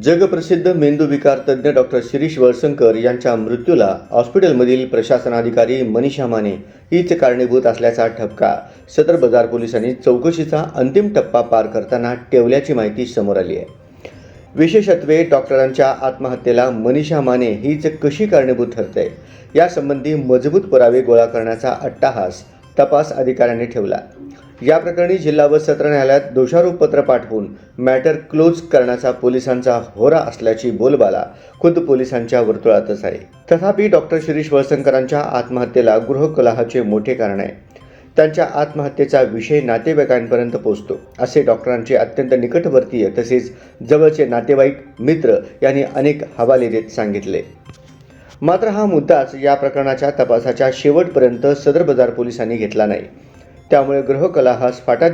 जगप्रसिद्ध मेंदूविकार तज्ज्ञ डॉक्टर शिरीष वळसंकर यांच्या मृत्यूला हॉस्पिटलमधील प्रशासनाधिकारी मनीषा माने हीच कारणीभूत असल्याचा ठपका सदर बाजार पोलिसांनी चौकशीचा अंतिम टप्पा पार करताना ठेवल्याची माहिती समोर आली आहे। विशेषत्वे डॉक्टरांच्या आत्महत्येला मनीषा माने हीच कशी कारणीभूत ठरते यासंबंधी मजबूत पुरावे गोळा करण्याचा अट्टाहास तपास अधिकाऱ्यांनी ठेवला। या प्रकरणी जिल्हा व सत्र न्यायालयात दोषारोपपत्र पाठवून मॅटर क्लोज करण्याचा पोलिसांचा होरा असल्याची बोलबाला खुद्द पोलिसांच्या वर्तुळातच आहे। तथापि डॉक्टर शिरीष वळसंकरांच्या आत्महत्येला गृहकलहाचे मोठे कारण आहे। त्यांच्या आत्महत्येचा विषय नातेवाईकांपर्यंत पोहोचतो असे डॉक्टरांचे अत्यंत निकटवर्तीय तसेच जवळचे नातेवाईक मित्र यांनी अनेक हवाले देत सांगितले। मात्र हा मुद्दाच या प्रकरणाच्या तपासाच्या शेवटपर्यंत सदर बाजार पोलिसांनी घेतला नाही। त्यामुळे गृहकलहास फाटा